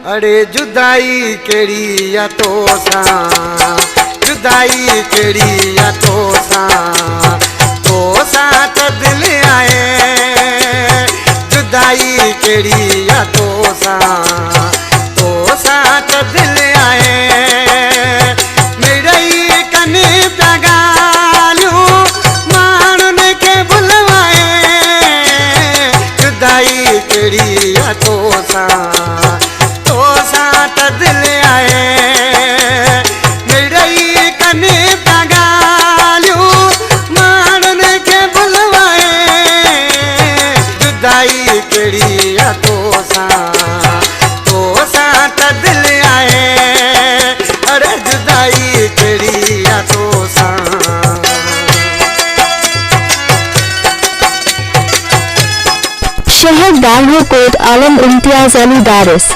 अरे जुदाई केड़ी या तोसा, जुदाई केड़ी या तोसा, तोसा तो दिल आए। जुदाई केड़ी या तोसा, तोसा तो दिल आए। मेरी कने प्यागालू मानुन के बुलवाए। जुदाई केड़ी या तोसा, तोसा तो दिल आए। मेरी कने प्यागालू मानुन के बुलवाए। जुदाई केड़ी या तोसा, तोसा तो दिल आए। अरे जुदाई केड़ी या तोसा। शहर दालहकोट आलम इम्तियाज अली दारिस।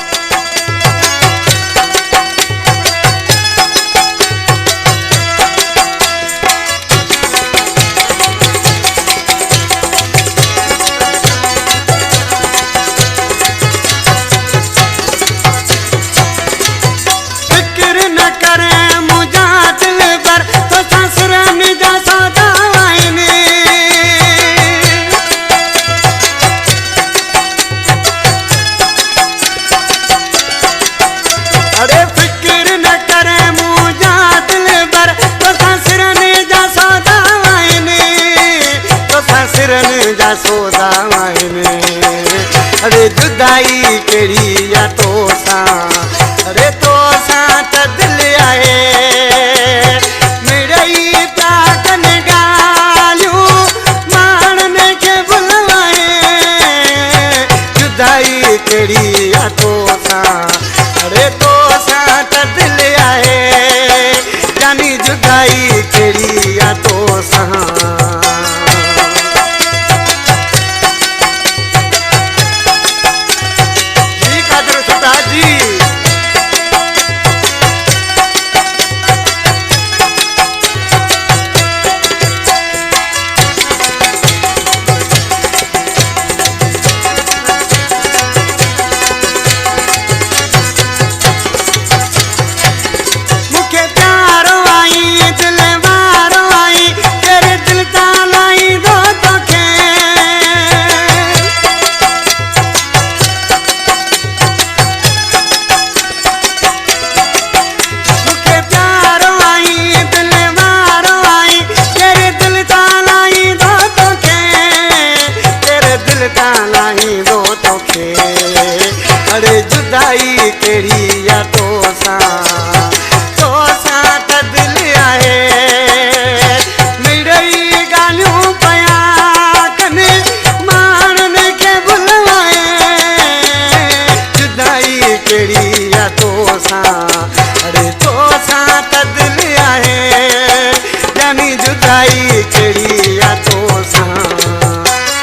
फिक्र न करे मुझा दिल पर तो ससुराल जा सौदा आईने। अरे फिक्र न करे मुझा दिल पर तो ससुराल जा सौदा आईने। तो ससुराल जा सौदा आईने। अरे जुदाई केड़ी या तोसा, अरे तोसा तो दिल आए। मेरी प्यागन गालू मानन के बुलवाए। जुदाई केड़ी या तोसा, अरे तोसा तो दिल आए। जानी जुदाई केड़ी या तोसा। जी कादर छोटा जी। मुखे प्यारो आई दिल वारो आई। तेरे दिल तालाई दो तोखे। मुखे प्यारो आई दिल वारो आई। तेरे दिल तालाई दो तोखे। तेरे दिल तालाई दो तोखे। अरे जुदाई केड़ी या तोसा, तोसा तो दिल आए। मेरी गालू पया कने मानन के बुलवाए। जुदाई केड़ी या तोसा, अरे तोसा तो दिल आए। जानी जुदाई केड़ी या तोसा।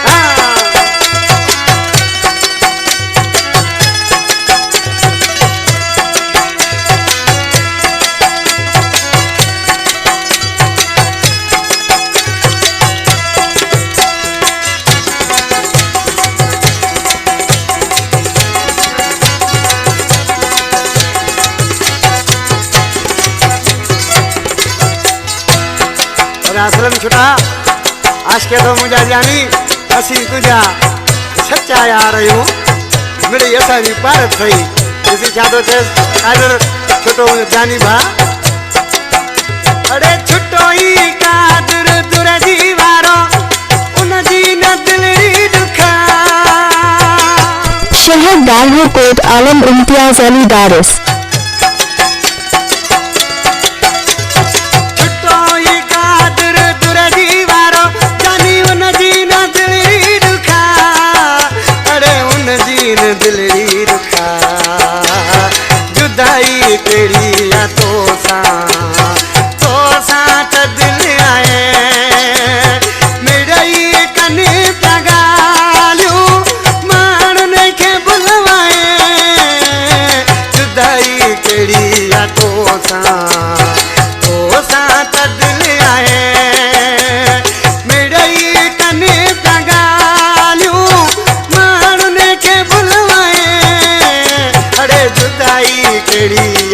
हाँ। और आश्रम छुटा आज के तो मुझा जानी असी तुझा सच्चा यार हूँ। मेरी ऐसा भी पारत थई इसी चादो थे कादर छोटो जानी भा। अरे छुटो ही कादर दुर दीवारो उन जी न दिलरी दुखा। शहर दालहकोट आलम इम्तियाज अली दारिस। छुटो ही कादर दुर दीवारो जानी उन जी न दिलरी दुखा। अरे उन जी न दिलरी दुखा। जुदाई केड़ी या तोसा, तोसा तो दिल आए। मेरी कने प्यागालू मानन के बुलवाए। जुदाई केड़ी या तोसा, तोसा तो दिल आए। मेरी कने प्यागालू मानन के बुलवाए। अरे जुदा कहिड़ी